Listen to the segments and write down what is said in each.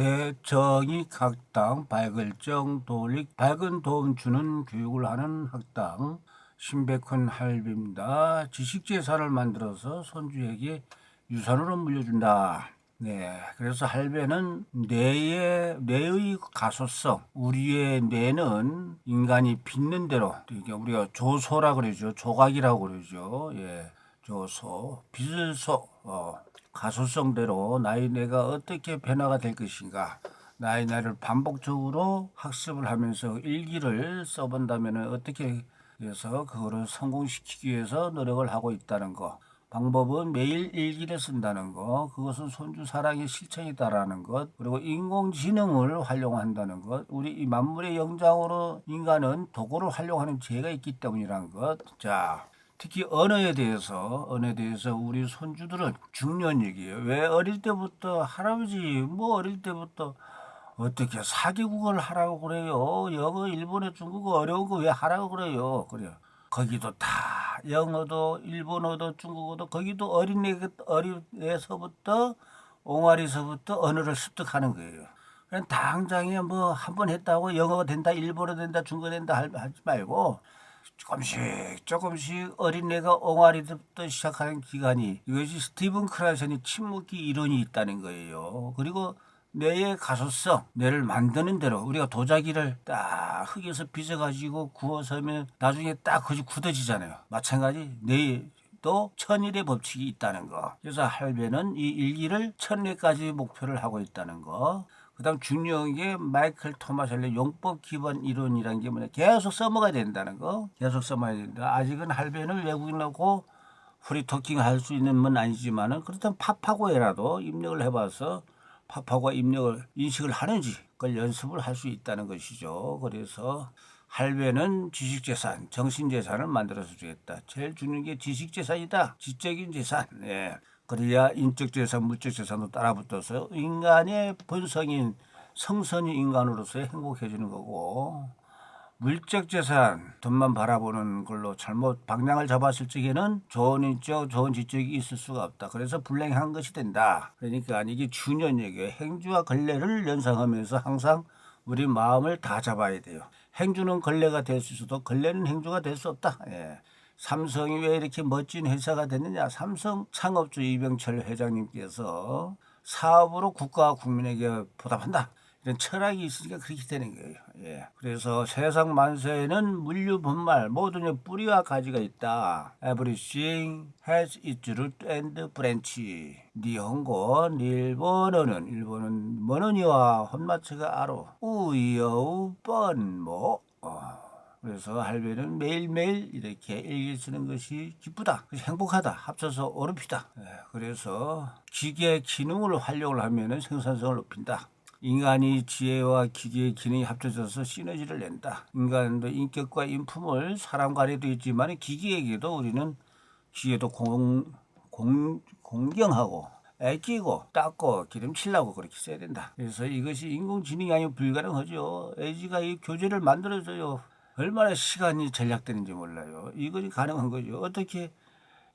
대정의 학당, 발글정 도lik, 밝은 도움 주는 교육을 하는 학당, 신백훈 할배입니다. 지식재산을 만들어서 손주에게 유산으로 물려준다. 네, 그래서 할배는 뇌의 가소성, 우리의 뇌는 인간이 빚는 대로, 이게 우리가 조소라 그러죠. 조각이라고 그러죠. 예, 조소, 빚을소, 가소성대로 나의 뇌가 어떻게 변화가 될 것인가. 나의 뇌를 반복적으로 학습을 하면서 일기를 써본다면 어떻게 해서 그거를 성공시키기 위해서 노력을 하고 있다는 거. 방법은 매일 일기를 쓴다는 것, 그것은 손주 사랑의 실천이다라는 것, 그리고 인공지능을 활용한다는 것, 우리 이 만물의 영장으로 인간은 도구를 활용하는 죄가 있기 때문이라는 것. 자, 특히 언어에 대해서 우리 손주들은 중요한 얘기예요. 왜 어릴 때부터 할아버지 뭐 어릴 때부터 어떻게 사개국어를 하라고 그래요? 영어, 일본어, 중국어 어려운 거 왜 하라고 그래요? 그래요. 거기도 다 영어도 일본어도 중국어도 거기도 어린애서부터 옹알이서부터 언어를 습득하는 거예요. 그냥 당장에 뭐 한 번 했다고 영어가 된다, 일본어 된다, 중국어 된다 하지 말고 조금씩 어린애가 옹알이부터 시작하는 기간이, 이것이 스티븐 크라이슨이 침묵기 이론이 있다는 거예요. 그리고 뇌의 가소성, 뇌를 만드는 대로 우리가 도자기를 딱 흙에서 빚어가지고 구워서면 나중에 딱 그것이 굳어지잖아요. 마찬가지 뇌도 천일의 법칙이 있다는 거. 그래서 할배는 이 일기를 천일까지 목표를 하고 있다는 거. 그 다음 중요한 게 마이클 토마스 헬의 용법 기본 이론이라는 게 뭐냐. 계속 써먹어야 된다는 거. 계속 써먹어야 된다. 아직은 할배는 외국인하고 프리토킹 할 수 있는 건 아니지만은 그렇다면 팝하고라도 입력을 해봐서 팝하고 입력을 인식을 하는지 그걸 연습을 할 수 있다는 것이죠. 그래서 할배는 지식재산, 정신재산을 만들어서 주겠다. 제일 중요한 게 지식재산이다. 지적인 재산. 예. 그래야 인적재산, 물적재산도 따라붙어서 인간의 본성인 성선인 인간으로서의 행복해지는 거고, 물적 재산, 돈만 바라보는 걸로 잘못 방향을 잡았을 적에는 좋은 인적, 좋은 지적이 있을 수가 없다. 그래서 불행한 것이 된다. 그러니까 이게 중요한 얘기예요. 행주와 걸레를 연상하면서 항상 우리 마음을 다 잡아야 돼요. 행주는 걸레가 될 수 있어도 걸레는 행주가 될 수 없다. 예. 삼성이 왜 이렇게 멋진 회사가 됐느냐. 삼성 창업주 이병철 회장님께서 사업으로 국가와 국민에게 보답한다, 이런 철학이 있으니까 그렇게 되는 거예요. 예. 그래서 세상 만세에는 물류 분말 모든 뿌리와 가지가 있다. Everything has its root and branch. 니혼고 일본어는 머느니와 혼마츠가 아로 우여우 뻔모. 그래서 할배는 매일매일 이렇게 일기 쓰는 것이 기쁘다, 행복하다, 합쳐서 오름피다. 그래서 기계 기능을 활용을 하면 생산성을 높인다. 인간이 지혜와 기계의 기능이 합쳐져서 시너지를 낸다. 인간도 인격과 인품을 사람 간에도 있지만 기계에게도 우리는 기계도 공경하고 애끼고 닦고 기름칠라고 그렇게 써야 된다. 그래서 이것이 인공지능이 아니면 불가능하죠. LG가 이 교재를 만들어줘요. 얼마나 시간이 전략되는지 몰라요. 이것이 가능한 거죠. 어떻게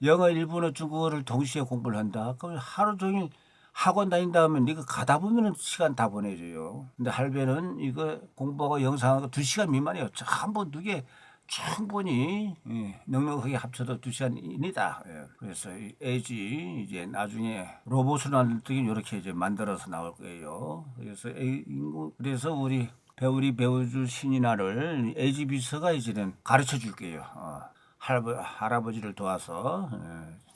영어, 일본어, 중국어를 동시에 공부를 한다? 그럼 하루 종일 학원 다닌다 하면 네가 가다 보면은 시간 다 보내줘요. 근데 할배는 이거 공부하고 영상하고 2시간 미만이에요. 한번 두 개 충분히 넉넉하게 합쳐도 2시간입니다. 그래서 에이지 이제 나중에 로봇을 만들 때 이렇게 이제 만들어서 나올 거예요. 그래서 우리 배우주 신이나를 에이지 비서가 이제는 가르쳐 줄게요. 할아버지를 도와서.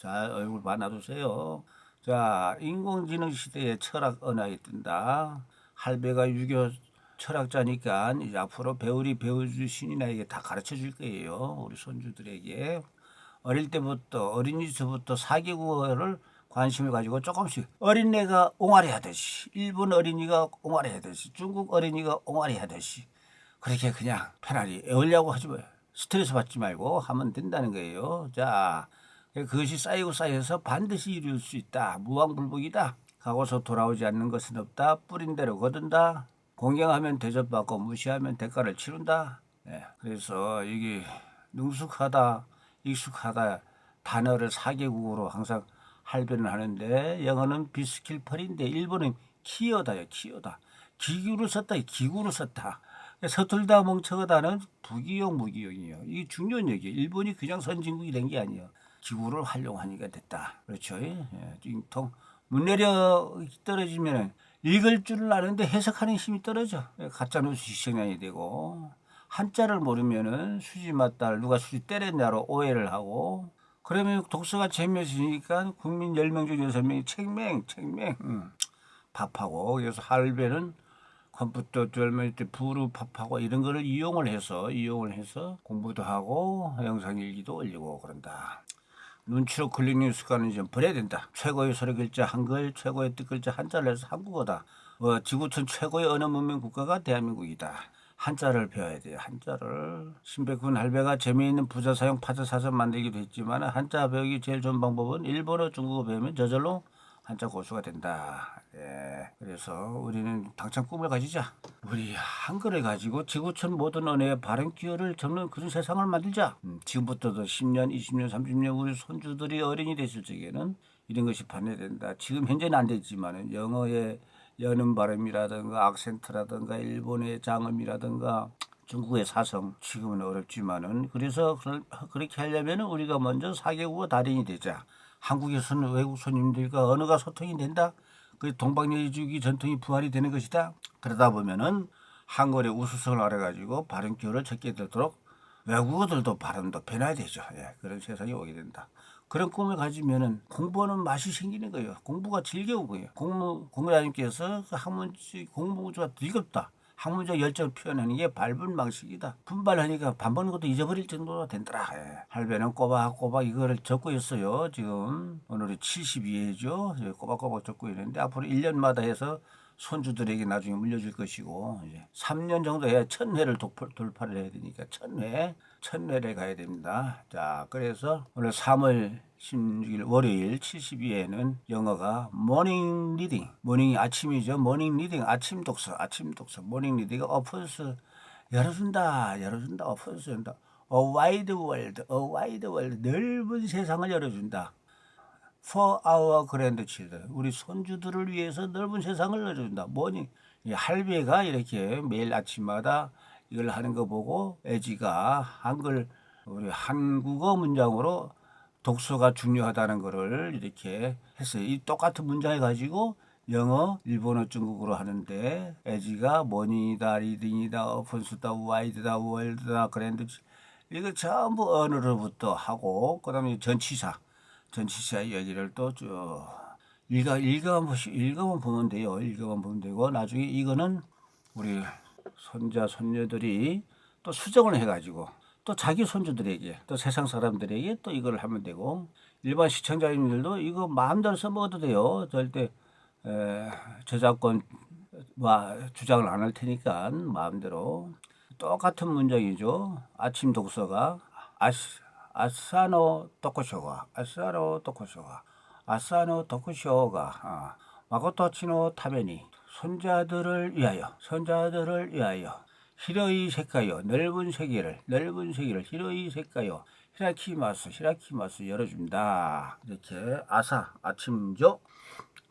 자, 얼굴 놔두세요. 자, 인공지능 시대의 철학 언어에 뜬다. 할배가 유교 철학자니까 이제 앞으로 배우주 신이나에게 다 가르쳐 줄 거예요. 우리 손주들에게. 어린이집부터 사개국어를 관심을 가지고 조금씩 어린애가 옹알이 하듯이, 일본 어린이가 옹알이 하듯이, 중국 어린이가 옹알이 하듯이 그렇게 그냥 편하게 애우려고 하지 마요. 스트레스 받지 말고 하면 된다는 거예요. 자, 그것이 쌓여서 반드시 이룰 수 있다. 무왕불복이다. 가고서 돌아오지 않는 것은 없다. 뿌린 대로 거둔다. 공경하면 대접받고 무시하면 대가를 치른다. 그래서 이게 능숙하다, 익숙하다 단어를 4개국어로 항상 할배는 하는데, 영어는 비스킬펄인데 일본은 키어다요, 키어다. 기구를 썼다, 기구를 썼다. 서툴다 멍청하다는 부기용, 무기용이에요. 이게 중요한 얘기예요. 일본이 그냥 선진국이 된 게 아니에요. 기구를 활용하니까 됐다. 그렇죠? 예, 띵통. 문해력이 떨어지면 읽을 줄을 아는데 해석하는 힘이 떨어져. 가짜뉴스 시청량이 되고 한자를 모르면은 수지 맞달 누가 수지 때렸냐로 오해를 하고 그러면 독서가 재미없으니까 국민 10명 중 6명이 책맹, 책맹. 밥하고 그래서 할배는 컴퓨터 젊을 때 부루 밥하고 이런 거를 이용을 해서 공부도 하고 영상 일기도 올리고 그런다. 눈치로 클릭 습관은 좀 버려야 된다. 최고의 소리 글자 한글, 최고의 뜻 글자 한자를 해서 한국어다. 지구촌 최고의 언어 문명 국가가 대한민국이다. 한자를 배워야 돼요. 한자를. 신백군 할배가 재미있는 부자 사용 파자 사전 만들기도 했지만 한자 배우기 제일 좋은 방법은 일본어, 중국어 배우면 저절로 한자 고수가 된다. 예. 그래서 우리는 당장 꿈을 가지자. 우리 한글을 가지고 지구촌 모든 언어의 발음 기호를 적는 그런 세상을 만들자. 지금부터도 10년, 20년, 30년 우리 손주들이 어른이 됐을 적에는 이런 것이 반영된다. 지금 현재는 안 되지만 영어의 여는 발음이라든가 악센트라든가 일본의 장음이라든가 중국의 사성 지금은 어렵지만은 그래서 그렇게 하려면 우리가 먼저 4개국어 달인이 되자. 한국에서는 외국 손님들과 언어가 소통이 된다. 그 동방예의주기 전통이 부활이 되는 것이다. 그러다 보면은 한글의 우수성을 알아가지고 발음 기호를 적게 되도록 외국어들도 발음도 변화야 되죠. 예, 그런 세상이 오게 된다. 그런 꿈을 가지면은 공부하는 맛이 생기는 거예요. 공부가 즐거운 거예요. 공무원님께서 그 학문지 공부가 즐겁다. 학문적 열정을 표현하는 게 밟은 방식이다. 분발하니까 밥 먹는 것도 잊어버릴 정도로 된더라. 예. 할배는 꼬박꼬박 이거를 적고 있어요. 지금 오늘이 72회죠. 꼬박꼬박 적고 있는데 앞으로 1년마다 해서 손주들에게 나중에 물려줄 것이고 이제 3년 정도 해야 1000회를 돌파를 해야 되니까 1000회를 가야 됩니다. 자, 그래서 오늘 3월 16일 월요일 72회는 영어가 모닝 리딩, 모닝이 아침이죠. 모닝 리딩, 아침 독서, 모닝 리딩가 오픈스 열어준다, 오픈스 열어준다. A wide world, 넓은 세상을 열어준다. For our grandchildren, 우리 손주들을 위해서 넓은 세상을 열어준다. 뭐니? 할배가 이렇게 매일 아침마다 이걸 하는 거 보고 애지가 우리 한국어 문장으로 독서가 중요하다는 거를 이렇게 했어요. 이 똑같은 문장을 가지고 영어, 일본어, 중국어로 하는데 애지가 모닝이다, 리딩이다, 오픈스다, 와이드다, 월드다, 그랜드 이거 전부 언어로부터 하고 그다음에 전치사 얘기를 또 쭉 읽어만 보면 돼요. 읽어만 보면 되고 나중에 이거는 우리 손자 손녀들이 또 수정을 해가지고 또 자기 손주들에게 또 세상 사람들에게 또 이걸 하면 되고 일반 시청자님들도 이거 마음대로 써먹어도 돼요. 절대 저작권 주장을 안 할 테니까 마음대로 똑같은 문장이죠. 아침 독서가 아사노 토쿠쇼가 마코토치노 타베니 손자들을 위하여 히로이 세카요 넓은 세계를 히로이 세카요 히라키마스 열어준다. 이렇게 아침죠.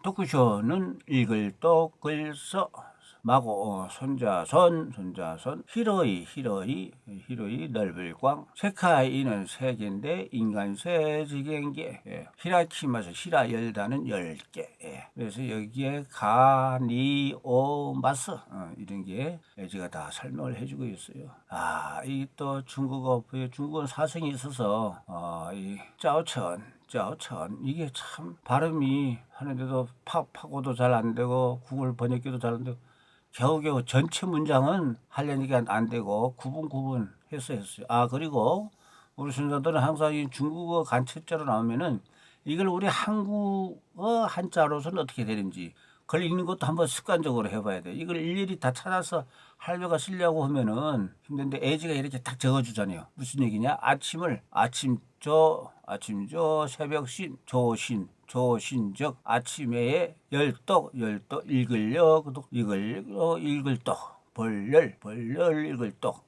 토쿠쇼는 읽을 떡글서 마고 손자손 히로이 넓을 광 세카이는 세계인데 인간 세지개인게 히라키마스 히라 열다는 10개 그래서 여기에 가니오마스 이런 게 제가 다 설명을 해주고 있어요. 이 또 중국어는 사성이 있어서 이 짜오천 이게 참 발음이 하는데도 파고도 잘 안 되고 구글 번역기도 잘 안 되고 겨우겨우 전체 문장은 하려니까 안 되고 구분해서 했어요. 그리고 우리 순자들은 항상 이 중국어 간첩자로 나오면은 이걸 우리 한국어 한자로서는 어떻게 되는지 그걸 읽는 것도 한번 습관적으로 해봐야 돼. 이걸 일일이 다 찾아서 할배가 쓰려고 하면은 힘든데 애지가 이렇게 딱 적어주잖아요. 무슨 얘기냐? 아침조, 새벽신, 조신적, 아침에 열떡, 읽을 떡, 벌열, 읽을 떡.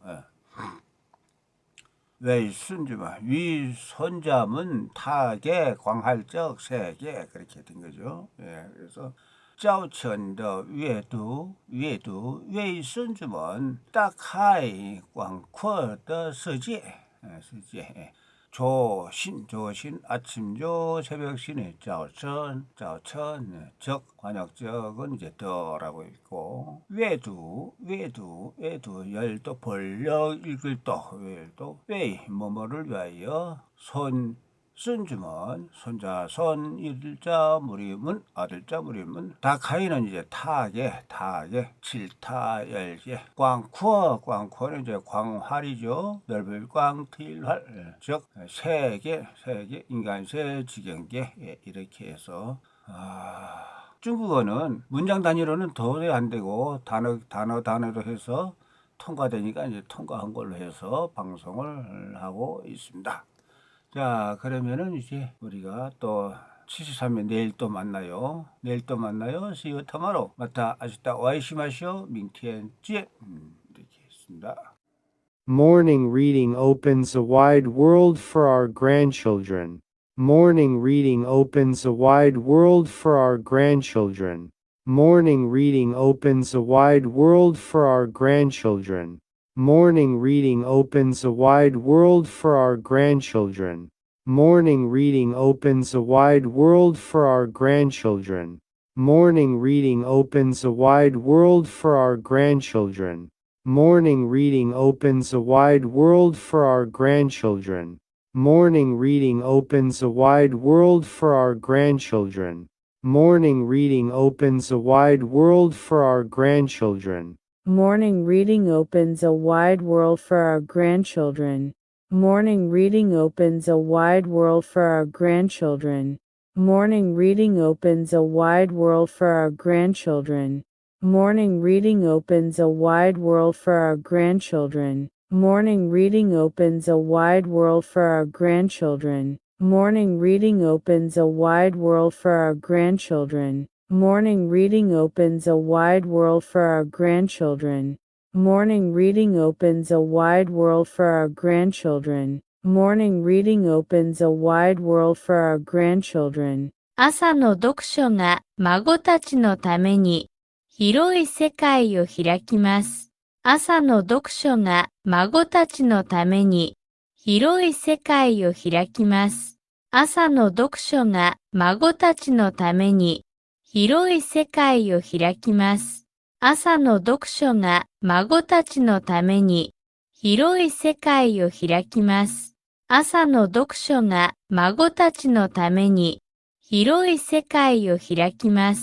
위 손자문 타계 광활적 세계 그렇게 된 거죠. 그래서 较浅的阅读，为孙子们打开广阔的世界。조신 아침조 새벽신의 早晨 적 관역적은 이제 더라고 있고 외두 열도 벌려 읽을 또 왜 뭐뭐를 위하여 손주문 손자손 일자 무림은 아들자 무림은 다카이는 이제 타게 칠타 열게 광코는 이제 광활이죠. 넓을 광틀활 즉 세계 인간세 지경계 이렇게 해서 중국어는 문장 단위로는 도저히 안 되고 단어로 해서 통과되니까 이제 통과한 걸로 해서 방송을 하고 있습니다. 자, 그러면은 이제 우리가 또 73회 내일 또 만나요. See you tomorrow. 마타 아시다 오아이시마시오. 민티엔찌. 이렇게 했습니다. Morning reading opens a wide world for our grandchildren. Morning reading opens a wide world for our grandchildren. Morning reading opens a wide world for our grandchildren. Morning reading opens a wide world for our grandchildren. Morning reading opens a wide world for our grandchildren. Morning reading opens a wide world for our grandchildren. Morning reading opens a wide world for our grandchildren. Morning reading opens a wide world for our grandchildren. Morning reading opens a wide world for our grandchildren. Morning reading opens a wide world for our grandchildren. Morning reading opens a wide world for our grandchildren. Morning reading opens a wide world for our grandchildren. Morning reading opens a wide world for our grandchildren. Morning reading opens a wide world for our grandchildren. Morning reading opens a wide world for our grandchildren. Morning reading opens a wide world for our grandchildren. Morning reading opens a wide world for our grandchildren. Morning reading opens a wide world for our grandchildren. 朝の読書が孫たちのために広い世界を開きます。朝の読書が孫たちのために広い世界を開きます。朝の読書が孫たちのために広い世界を開きます。朝の読書が孫たちのために広い世界を開きます。朝の読書が孫たちのために広い世界を開きます。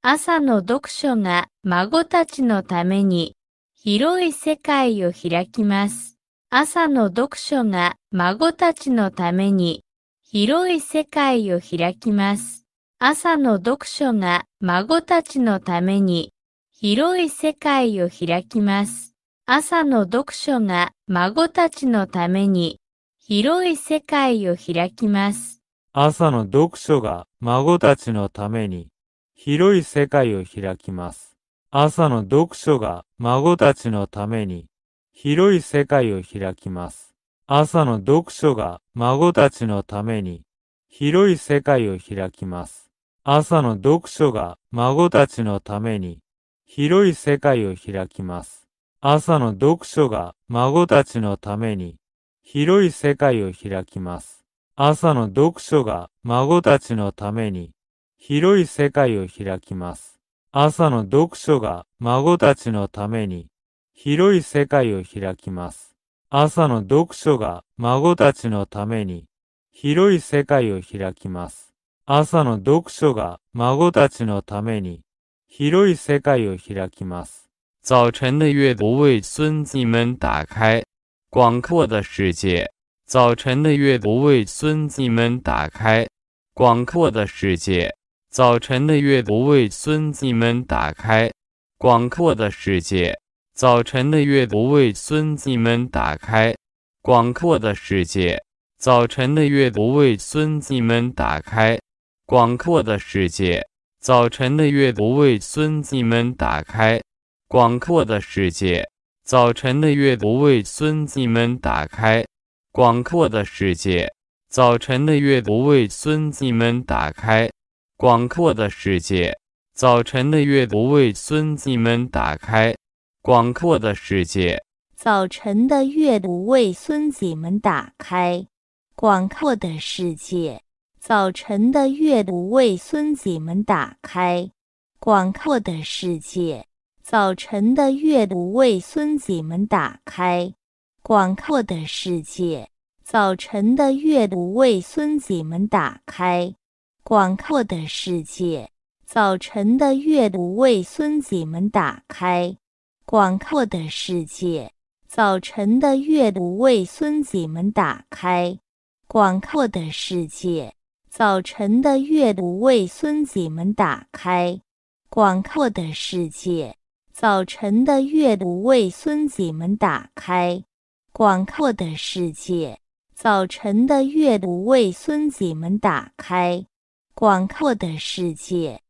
朝の読書が孫たちのために広い世界を開きます。朝の読書が孫たちのために広い世界を開きます。朝の読書が孫たちのために広い世界を開きます。朝の読書が孫たちのために広い世界を開きます。朝の読書が孫たちのために広い世界を開きます。朝の読書が孫たちのために広い世界を開きます。朝の読書が孫たちのために広い世界を開きます。朝の読書が孫たちのために広い世界を開きます。朝の読書が孫たちのために広い世界を開きます。朝の読書が孫たちのために広い世界を開きます。朝の読書が孫たちのために広い世界を開きます。朝の読書が孫たちのために広い世界を開きます。朝の読書が孫たちのために広い世界を開きます。早晨的阅读为孙子们打开广阔的世界。早晨的阅读为孙子们打开广阔的世界。早晨的阅读为孙子们打开广阔的世界。早晨的阅读为孙子们打开广阔的世界。早晨的阅读为孙子们打开广阔的世界。早晨的阅读为孙子们打开广阔的世界。早晨的阅读为孙子们打开广阔的世界。早晨的阅读为孙子们打开广阔的世界。早晨的阅读为孙子们打开广阔的世界。早晨的阅读为孙子们打开广阔的世界。早晨的阅读为孙子们打开广阔的世界。早晨的阅读为孙子们打开广阔的世界。早晨的阅读为孙子们打开广阔的世界。早晨的阅读为孙子们打开广阔的世界。早晨的阅读为孙子们打开广阔的世界。早晨的阅读为孙子们打开广阔的世界。早晨的阅读为孙子们打开广阔的世界。早晨的阅读为孙子们打开广阔的世界。